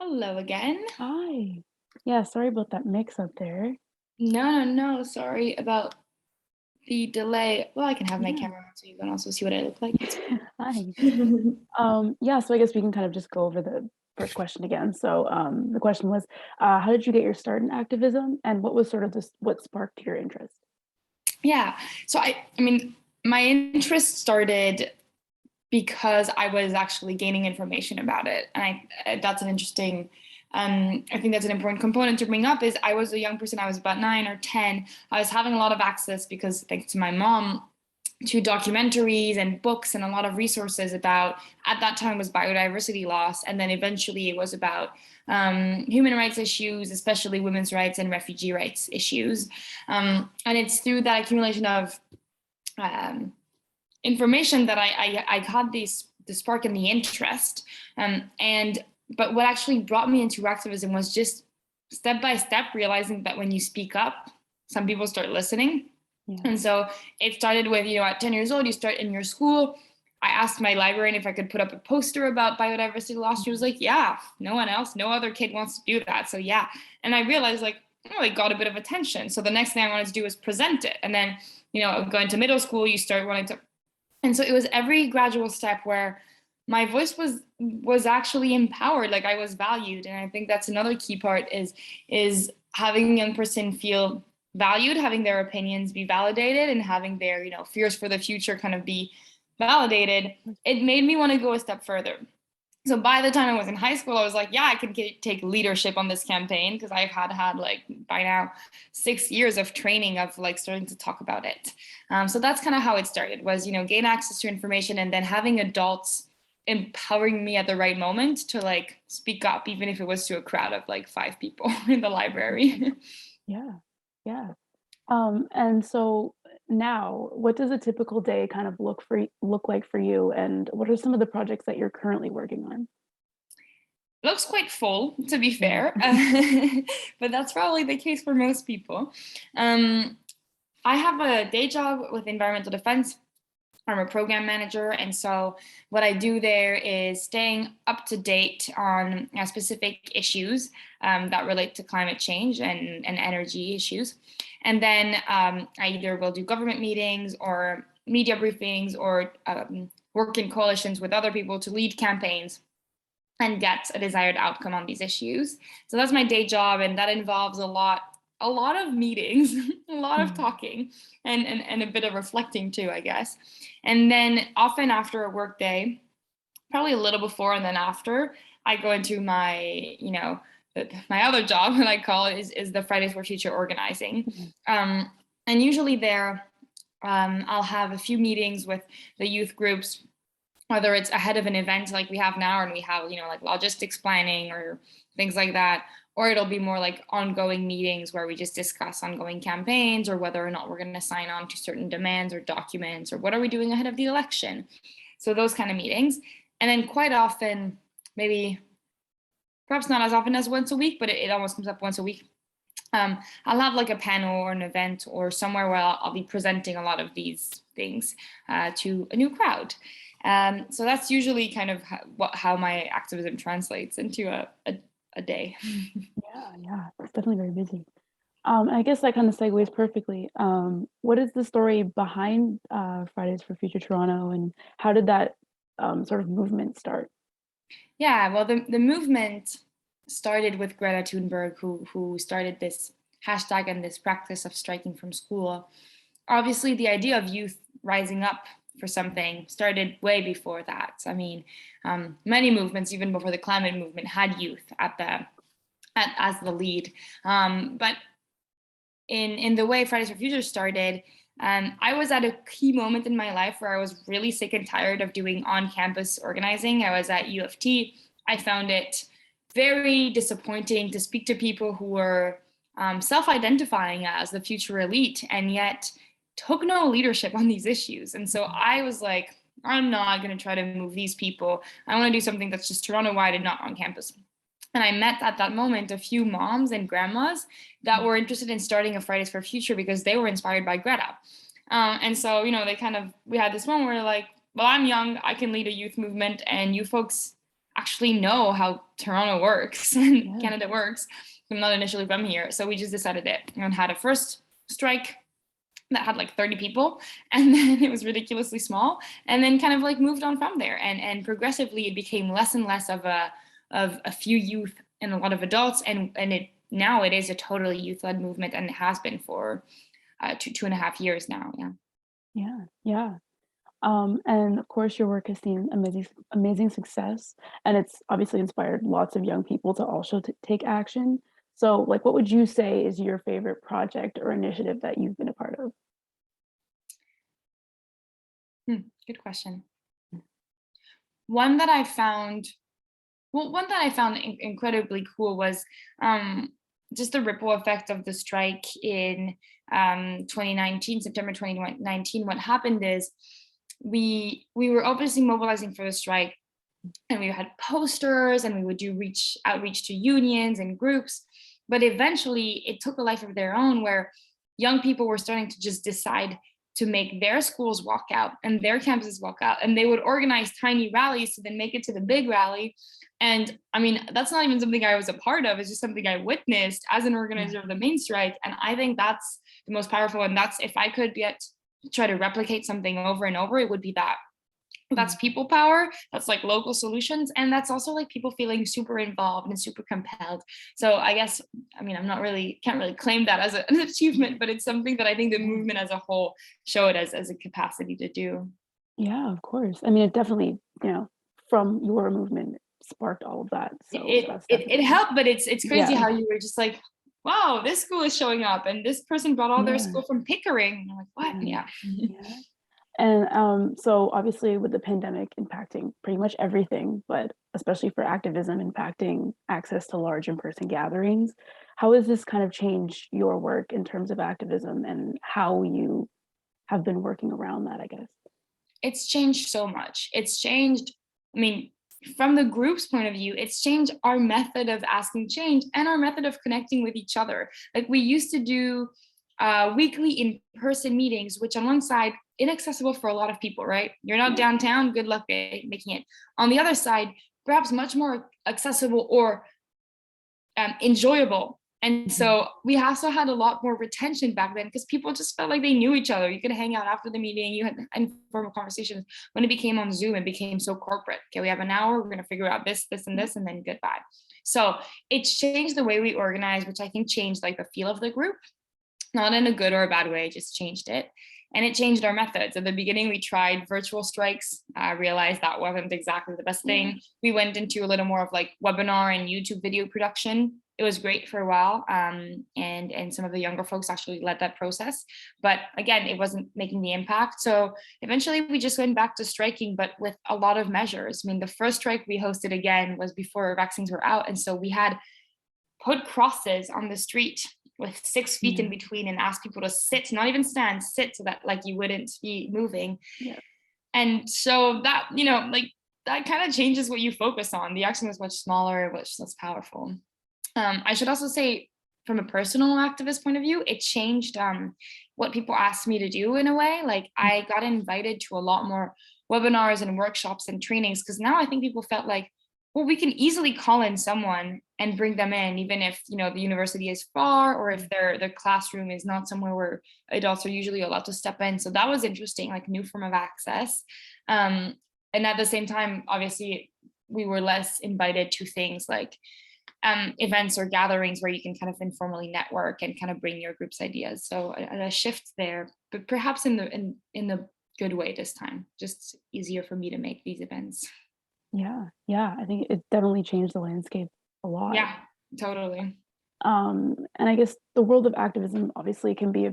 Hello again. Hi. Yeah, sorry about that mix up there. No, sorry about the delay. Well, I can have my Yeah. camera on so you can also see what I look like. It's Hi. fine. Yeah, so I guess we can kind of just go over the first question again. So, the question was, how did you get your start in activism, and what was sort of this what sparked your interest? Yeah. So I mean, my interest started because I was actually gaining information about it, and that's an interesting. I think that's an important component to bring up. Is I was a young person. I was about 9 or 10. I was having a lot of access because thanks to my mom to documentaries and books and a lot of resources about at that time was biodiversity loss, and then eventually it was about human rights issues, especially women's rights and refugee rights issues. And it's through that accumulation of um, information that I got the spark and the interest. And but what actually brought me into activism was just step by step realizing that when you speak up, some people start listening. Yeah. And so it started with, at 10 years old, you start in your school. I asked my librarian if I could put up a poster about biodiversity loss. She was Mhm. like, yeah, no one else, no other kid wants to do that. So yeah. And I realized like, oh, it got a bit of attention. So the next thing I wanted to do was present it. And then, going to middle school, you start wanting to, and so it was every gradual step where my voice was actually empowered, like I was valued. And I think that's another key part is having a young person feel valued, having their opinions be validated, and having their fears for the future kind of be validated. It made me want to go a step further. So by the time I was in high school, I was like, yeah, I could take leadership on this campaign because I've had like by now 6 years of training of like starting to talk about it. So that's kind of how it started, was gain access to information and then having adults empowering me at the right moment to like speak up, even if it was to a crowd of like 5 people in the library. Yeah. Yeah. And so now, what does a typical day kind of look like for you, and what are some of the projects that you're currently working on? Looks quite full, to be Yeah. fair, but that's probably the case for most people. Um, I have a day job with environmental defense. I'm a program manager. And so what I do there is staying up to date on specific issues that relate to climate change and energy issues. And then I either will do government meetings or media briefings or work in coalitions with other people to lead campaigns and get a desired outcome on these issues. So that's my day job, and that involves a lot of meetings, a lot of Mhm. talking, and a bit of reflecting too, I guess. And then often after a work day, probably a little before and then after, I go into my other job, that I call it, is the Fridays for Future organizing. Mhm. Um, and usually there, I'll have a few meetings with the youth groups, whether it's ahead of an event like we have now and we have like logistics planning or things like that, or it'll be more like ongoing meetings where we just discuss ongoing campaigns or whether or not we're going to sign on to certain demands or documents or what are we doing ahead of the election. So those kind of meetings. And then quite often, maybe perhaps not as often as once a week, but it almost comes up once a week. I'll have like a panel or an event or somewhere where I'll be presenting a lot of these things to a new crowd. So that's usually kind of how my activism translates into a day. Yeah, yeah, it's definitely very busy. I guess that kind of segues perfectly. What is the story behind Fridays for Future Toronto, and how did that sort of movement start? Yeah, well, the movement started with Greta Thunberg, who started this hashtag and this practice of striking from school. Obviously, the idea of youth rising up for something started way before that. I mean, many movements, even before the climate movement, had youth as the lead. But in the way Fridays for Future started, I was at a key moment in my life where I was really sick and tired of doing on-campus organizing. I was at U of T. I found it very disappointing to speak to people who were self-identifying as the future elite and yet took no leadership on these issues. And so I was like, I'm not going to try to move these people. I want to do something that's just Toronto-wide and not on campus. And I met at that moment a few moms and grandmas that were interested in starting a Fridays for Future because they were inspired by Greta. And so, we had this moment where like, well, I'm young, I can lead a youth movement, and you folks actually know how Toronto works and Yeah. Canada works. I'm not initially from here. So we just decided it and had a first strike that had like 30 people, and then it was ridiculously small, and then kind of like moved on from there, and progressively it became less and less of a few youth and a lot of adults, and it now it is a totally youth-led movement, and it has been for 2.5 years now. Yeah. Yeah. Yeah. And of course, your work has seen amazing success, and it's obviously inspired lots of young people to also take action. So, like, what would you say is your favorite project or initiative that you've been a part of? Good question. One that I found one that I found incredibly cool was um, just the ripple effect of the strike in 2019, September 2019. What happened is we were obviously mobilizing for the strike, and we had posters, and we would do reach outreach to unions and groups. But eventually, it took a life of their own, where young people were starting to just decide to make their schools walk out and their campuses walk out, and they would organize tiny rallies to then make it to the big rally. And I mean, that's not even something I was a part of, it's just something I witnessed as an Yeah. organizer of the main strike. And I think that's the most powerful, and that's, if I could get try to replicate something over and over, it would be that. That's Mm. people power, that's like local solutions, and that's also like people feeling super involved and super compelled. So I guess, I mean, I'm not really, can't really claim that as an achievement, but it's something that I think the Yeah. movement as a whole showed as a capacity to do. Yeah, of course. I mean, it definitely, from your movement sparked all of that. So that's It definitely, helped, but it's crazy yeah, how you were just like, wow, this school is showing up, and this person brought all their yeah, school from Pickering, and I'm like, what? yeah, Yeah. yeah. And so obviously with the pandemic impacting pretty much everything, but especially for activism impacting access to large in-person gatherings, how has this kind of changed your work in terms of activism and how you have been working around that, I guess? It's changed so much. It's changed, I mean, from the group's point of view, it's changed our method of asking change and our method of connecting with each other. Like, we used to do weekly in-person meetings, which on one side, inaccessible for a lot of people, right? You're not Yeah. downtown, good luck making it. On the other side, perhaps much more accessible or enjoyable. And Mhm. so we also had a lot more retention back then, because people just felt like they knew each other. You could hang out after the meeting, you had informal conversations. When it became on Zoom, it became so corporate. Okay, we have an hour, we're going to figure out this, this, and this, and then goodbye. So it changed the way we organize, which I think changed like the feel of the group, not in a good or a bad way, just changed it. And it changed our methods. At the beginning, we tried virtual strikes. I realized that wasn't exactly the best Yeah. thing. We went into a little more of like webinar and YouTube video production. It was great for a while. And some of the younger folks actually led that process. But again, it wasn't making the impact. So eventually we just went back to striking, but with a lot of measures. I mean, the first strike we hosted again was before vaccines were out. And so we had put crosses on the street with 6 feet in Yeah. between, and ask people to sit, not even stand, sit, so that like you wouldn't be moving. Yeah. And so that, like, that kind of changes what you focus on. The action was much smaller, much less powerful. I should also say, from a personal activist point of view, it changed what people asked me to do in a way. Like, I got invited to a lot more webinars and workshops and trainings, because now I think people felt like, well, we can easily call in someone and bring them in, even if the university is far, or if their classroom is not somewhere where adults are usually allowed to step in. So that was interesting, like new form of access. Um, and at the same time, obviously, we were less invited to things like events or gatherings where you can kind of informally network and kind of bring your group's ideas. So a shift there, but perhaps in the good way this time. Just easier for me to make these events. Yeah. Yeah. I think it definitely changed the landscape a lot. Yeah, totally. And I guess the world of activism obviously can be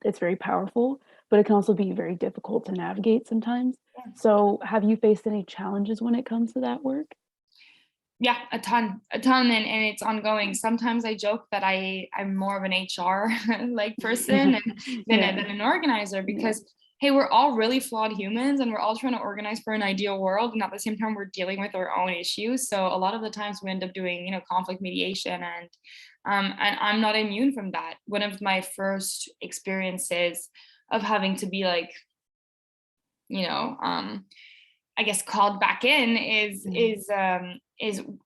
it's very powerful, but it can also be very difficult to navigate sometimes. So have you faced any challenges when it comes to that work? Yeah, a ton, and it's ongoing. Sometimes I joke that I'm more of an HR like person, and Yeah. than an organizer, Yeah. because hey, we're all really flawed humans, and we're all trying to organize for an ideal world, and at the same time we're dealing with our own issues. So a lot of the times we end up doing conflict mediation, and I'm not immune from that. One of my first experiences of having to be like, you know um I guess called back in is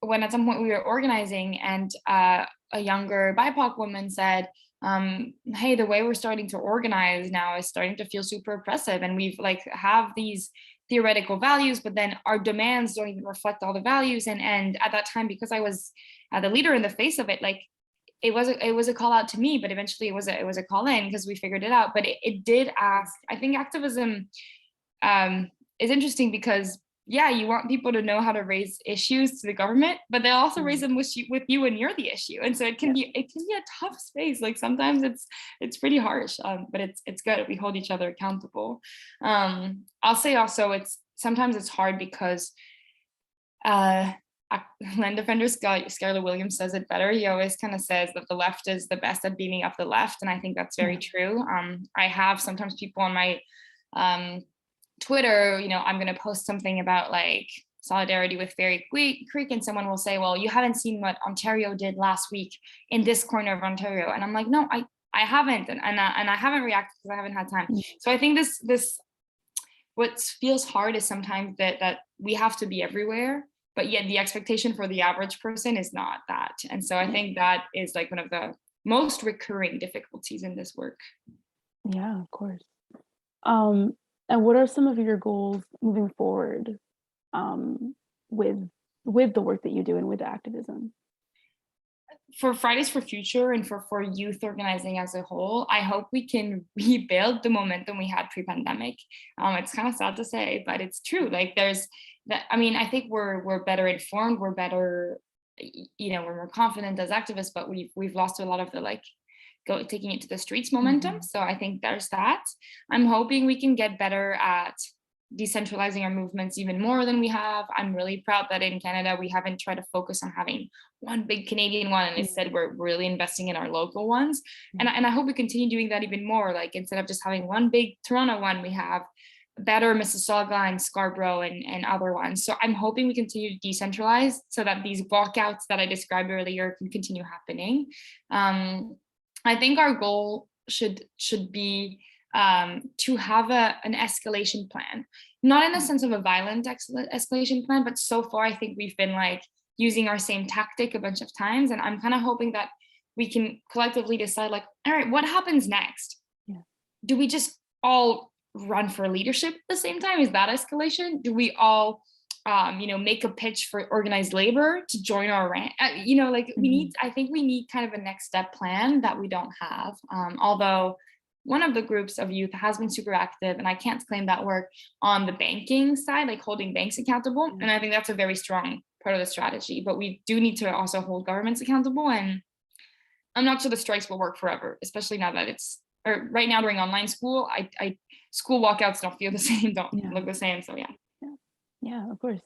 when at some point we were organizing, and a younger BIPOC woman said, hey, the way we're starting to organize now is starting to feel super oppressive, and we've like have these theoretical values, but then our demands don't even reflect all the values. And at that time, because I was the leader in the face of it, like it was a call out to me, but eventually it was a call in because we figured it out. But it did ask. I think activism is interesting because, yeah, you want people to know how to raise issues to the government, but they also raise them with you when you're the issue. And so it can be a tough space. Like sometimes it's pretty harsh, but it's good. We hold each other accountable. I'll say also sometimes it's hard because land defender Skylar Williams says it better. He always kind of says that the left is the best at beating up the left, and I think that's very true. I have sometimes people on my Twitter, I'm going to post something about like solidarity with Fairy Creek, and someone will say, well, you haven't seen what Ontario did last week in this corner of Ontario. And I'm like, no, I haven't. And I haven't reacted because I haven't had time. So I think this what feels hard is sometimes that we have to be everywhere, but yet the expectation for the average person is not that. And so I think that is like one of the most recurring difficulties in this work. Yeah, of course. And what are some of your goals moving forward with the work that you do and with activism? For Fridays for Future and for youth organizing as a whole, I hope we can rebuild the momentum we had pre-pandemic. It's kind of sad to say, but it's true. Like there's that. I mean, I think we're better informed. We're better, we're more confident as activists, but we've lost a lot of the like taking it to the streets momentum. So I think there's that. I'm hoping we can get better at decentralizing our movements even more than we have. I'm really proud that in Canada we haven't tried to focus on having one big Canadian one, and instead we're really investing in our local ones. And I hope we continue doing that even more. Like instead of just having one big Toronto one, we have better Mississauga and Scarborough and other ones. So I'm hoping we continue to decentralize so that these walkouts that I described earlier can continue happening. I think our goal should be to have an escalation plan, not in the sense of a violent escalation plan, but so far I think we've been like using our same tactic a bunch of times, and I'm kind of hoping that we can collectively decide like, all right, what happens next? Do we just all run for leadership at the same time? Is that escalation? Do we all make a pitch for organized labor to join our rank? I think we need kind of a next step plan that we don't have. Although one of the groups of youth has been super active, and I can't claim that work on the banking side, like holding banks accountable. And I think that's a very strong part of the strategy, but we do need to also hold governments accountable. And I'm not sure the strikes will work forever, especially now that right now during online school, school walkouts don't feel the same, don't look the same. So yeah, of course.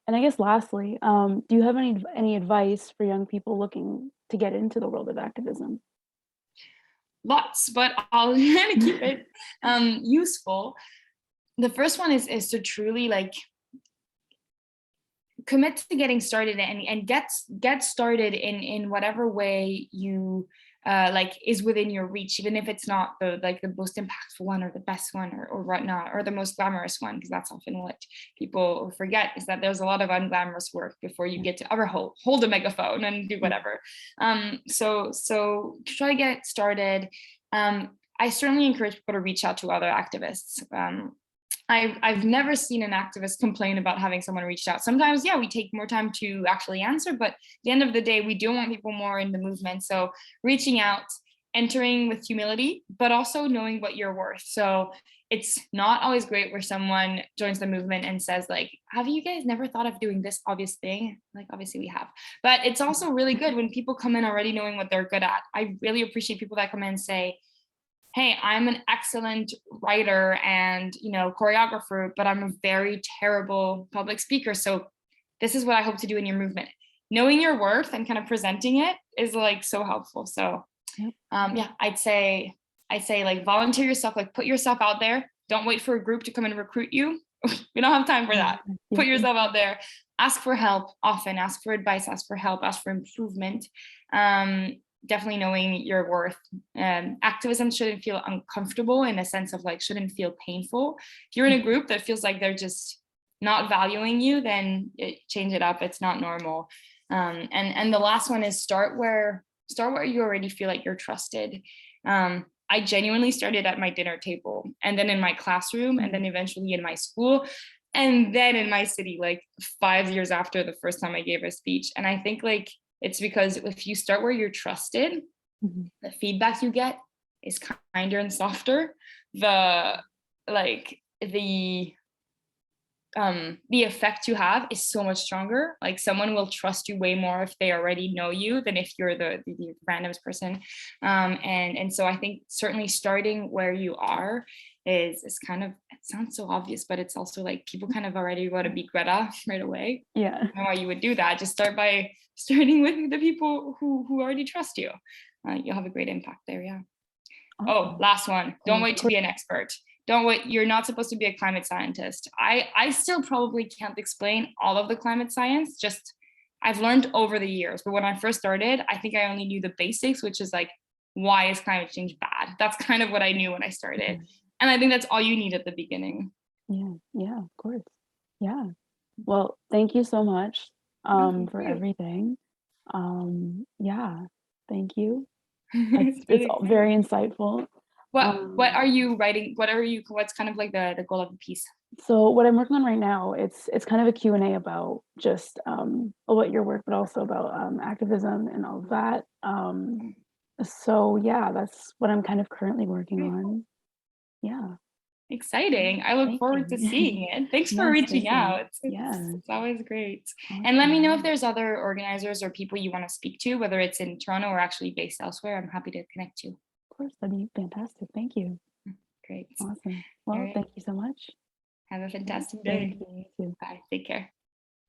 And I guess lastly, do you have any advice for young people looking to get into the world of activism? Lots, but I'll try to keep it useful. The first one is to truly like commit to getting started and get started in whatever way you is within your reach, even if it's not the most impactful one or the best one or whatnot, or the most glamorous one, because that's often what people forget, is that there's a lot of unglamorous work before you get to ever hold a megaphone and do whatever. So to try to get started, I certainly encourage people to reach out to other activists. I've never seen an activist complain about having someone reach out. Sometimes, we take more time to actually answer, but at the end of the day, we do want people more in the movement. So reaching out, entering with humility, but also knowing what you're worth. So it's not always great where someone joins the movement and says like, have you guys never thought of doing this obvious thing? Like, obviously we have, but it's also really good when people come in already knowing what they're good at. I really appreciate people that come in and say, hey, I'm an excellent writer and, choreographer, but I'm a very terrible public speaker. So this is what I hope to do in your movement. Knowing your worth and kind of presenting it is like so helpful. So I'd say like volunteer yourself, like put yourself out there. Don't wait for a group to come and recruit you. We don't have time for that. Put yourself out there. Ask for help often, ask for advice, ask for help, ask for improvement. Definitely knowing your worth. Activism shouldn't feel uncomfortable in a sense of like, shouldn't feel painful. If you're in a group that feels like they're just not valuing you, then change it up. It's not normal. And the last one is start where you already feel like you're trusted. I genuinely started at my dinner table, and then in my classroom, and then eventually in my school, and then in my city, like 5 years after the first time I gave a speech. And I think like it's because if you start where you're trusted, Mhm. the feedback you get is kinder and softer. The like the effect you have is so much stronger. Like someone will trust you way more if they already know you than if you're the randomest person. And so I think certainly starting where you are is kind of, it sounds so obvious, but it's also like people kind of already want to be Greta right away. Yeah. I don't know why you would do that. Just start by starting with the people who already trust you. You'll have a great impact there. Yeah. Oh, Awesome. last one. Don't Of wait to course. be an expert. Don't wait. You're not supposed to be a climate scientist. I still probably can't explain all of the climate science. Just I've learned over the years. But when I first started, I think I only knew the basics, which is like, why is climate change bad? That's kind of what I knew when I started. Mhm. And I think that's all you need at the beginning. Yeah, yeah, of course. Yeah. Well, thank you so much, No, thank for you. everything. Yeah, thank you. It's It's really all exciting. very insightful. What Um, are you writing? What's kind of like the goal of the piece? so what I'm working on right now, it's kind of a Q&A about just, about your work, but also about, activism and all of that. So yeah, that's what I'm kind of currently working Very cool. on. Yeah. Exciting. I look Thank forward to you. seeing it. Thanks for Yes, reaching thank you. out. Yes, It's always great. And let me know if awesome. there's other organizers or people you want to speak to, whether it's in Toronto or actually based elsewhere. I'm happy to connect you. Of course, that'd be fantastic. Thank you. Great. Awesome. All Well, right. thank you so much. Have a Yeah, fantastic thank day. you. You too. Bye. Take care.